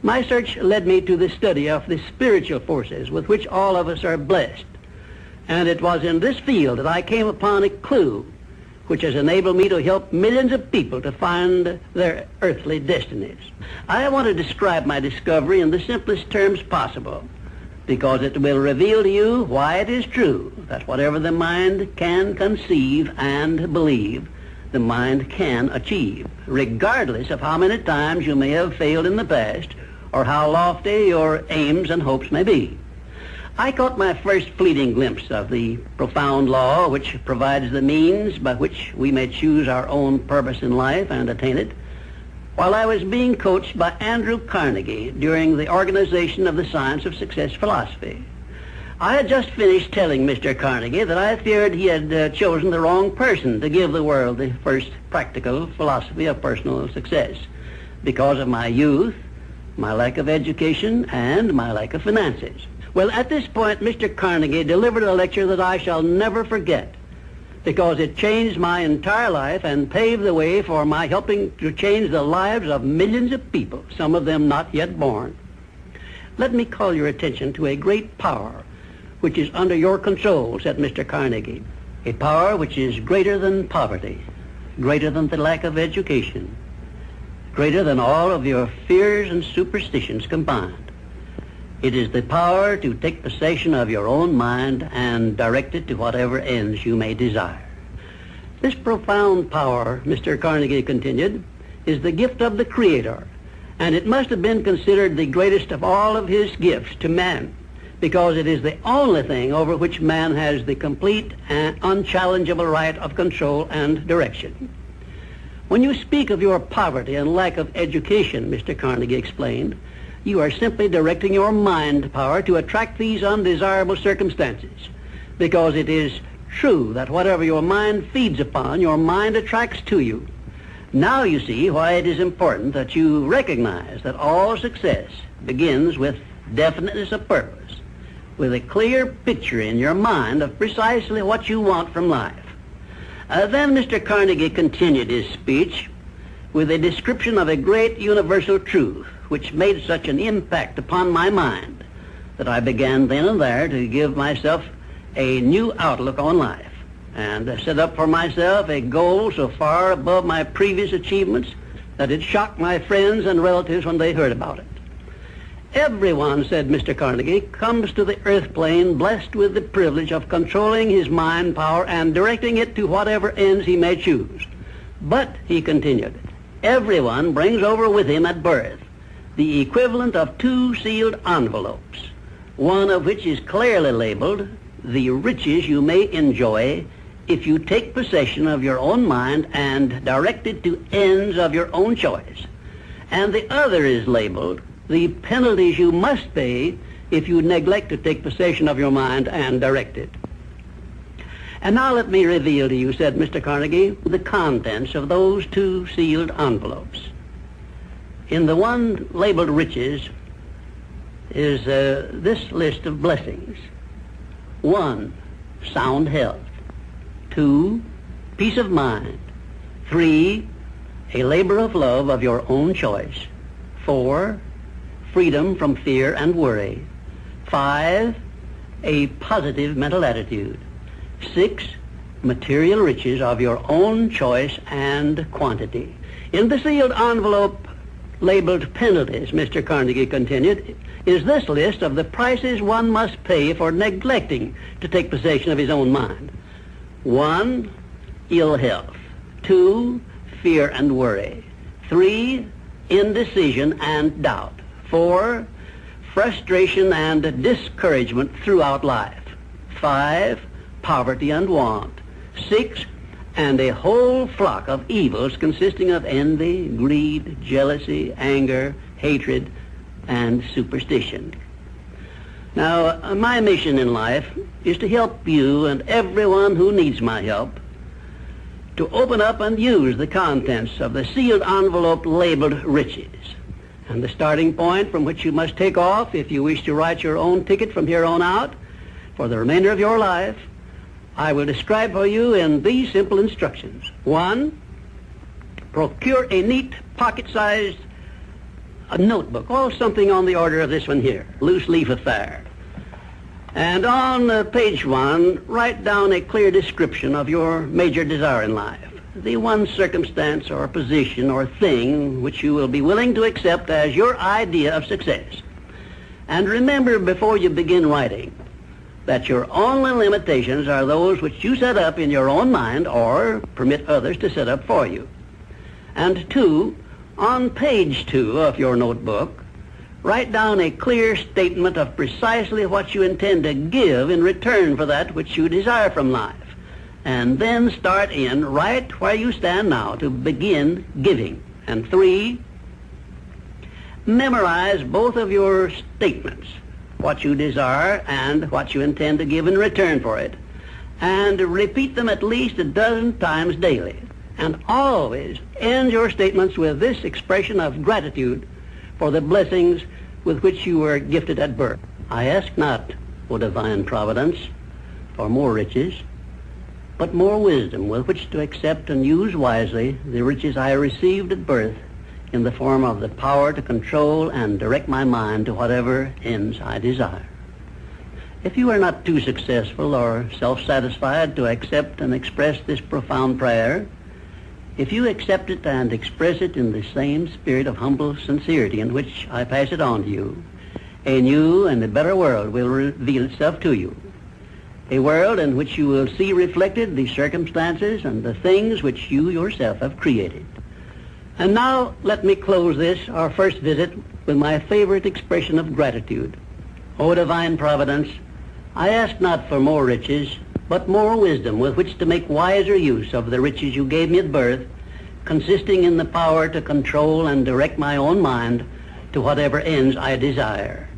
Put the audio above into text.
My search led me to the study of the spiritual forces with which all of us are blessed. And it was in this field that I came upon a clue which has enabled me to help millions of people to find their earthly destinies. I want to describe my discovery in the simplest terms possible, because it will reveal to you why it is true that whatever the mind can conceive and believe, the mind can achieve, regardless of how many times you may have failed in the past or how lofty your aims and hopes may be. I caught my first fleeting glimpse of the profound law which provides the means by which we may choose our own purpose in life and attain it, while I was being coached by Andrew Carnegie during the organization of the Science of Success philosophy. I had just finished telling Mr. Carnegie that I feared he had chosen the wrong person to give the world the first practical philosophy of personal success because of my youth, my lack of education, and my lack of finances. Well, at this point, Mr. Carnegie delivered a lecture that I shall never forget, because it changed my entire life and paved the way for my helping to change the lives of millions of people, some of them not yet born. Let me call your attention to a great power which is under your control, said Mr. Carnegie, a power which is greater than poverty, greater than the lack of education, greater than all of your fears and superstitions combined. It is the power to take possession of your own mind and direct it to whatever ends you may desire. This profound power, Mr. Carnegie continued, is the gift of the Creator, and it must have been considered the greatest of all of his gifts to man, because it is the only thing over which man has the complete and unchallengeable right of control and direction. When you speak of your poverty and lack of education, Mr. Carnegie explained, you are simply directing your mind power to attract these undesirable circumstances, because it is true that whatever your mind feeds upon, your mind attracts to you. Now you see why it is important that you recognize that all success begins with definiteness of purpose, with a clear picture in your mind of precisely what you want from life. Then Mr. Carnegie continued his speech with a description of a great universal truth which made such an impact upon my mind that I began then and there to give myself a new outlook on life and set up for myself a goal so far above my previous achievements that it shocked my friends and relatives when they heard about it. Everyone, said Mr. Carnegie, comes to the earth plane blessed with the privilege of controlling his mind power and directing it to whatever ends he may choose. But, he continued, everyone brings over with him at birth the equivalent of 2 sealed envelopes, one of which is clearly labeled, the riches you may enjoy if you take possession of your own mind and direct it to ends of your own choice. And the other is labeled, the penalties you must pay if you neglect to take possession of your mind and direct it. And now let me reveal to you, said Mr. Carnegie, the contents of those 2 sealed envelopes. In the one labeled riches is this list of blessings. 1, sound health. 2, peace of mind. 3, a labor of love of your own choice. 4, freedom from fear and worry. 5, a positive mental attitude. 6, material riches of your own choice and quantity. In the sealed envelope labeled penalties, Mr. Carnegie continued, is this list of the prices one must pay for neglecting to take possession of his own mind. 1, ill health. 2, fear and worry. 3, indecision and doubt. 4, frustration and discouragement throughout life. 5, poverty and want. 6, and a whole flock of evils consisting of envy, greed, jealousy, anger, hatred, and superstition. Now, my mission in life is to help you and everyone who needs my help to open up and use the contents of the sealed envelope labeled riches. And the starting point from which you must take off if you wish to write your own ticket from here on out for the remainder of your life, I will describe for you in these simple instructions. 1, procure a neat pocket-sized a notebook, or something on the order of this one here, loose leaf affair. And on page 1, write down a clear description of your major desire in life, the one circumstance or position or thing which you will be willing to accept as your idea of success. And remember before you begin writing that your only limitations are those which you set up in your own mind or permit others to set up for you. And 2, on page 2 of your notebook, write down a clear statement of precisely what you intend to give in return for that which you desire from life. And then start in right where you stand now to begin giving. And 3, memorize both of your statements, what you desire and what you intend to give in return for it. And repeat them at least a dozen times daily. And always end your statements with this expression of gratitude for the blessings with which you were gifted at birth. I ask not, O divine providence, for more riches, but more wisdom with which to accept and use wisely the riches I received at birth in the form of the power to control and direct my mind to whatever ends I desire. If you are not too successful or self-satisfied to accept and express this profound prayer, if you accept it and express it in the same spirit of humble sincerity in which I pass it on to you, a new and a better world will reveal itself to you. A world in which you will see reflected the circumstances and the things which you yourself have created. And now let me close this, our first visit, with my favorite expression of gratitude. O divine providence, I ask not for more riches, but more wisdom with which to make wiser use of the riches you gave me at birth, consisting in the power to control and direct my own mind to whatever ends I desire.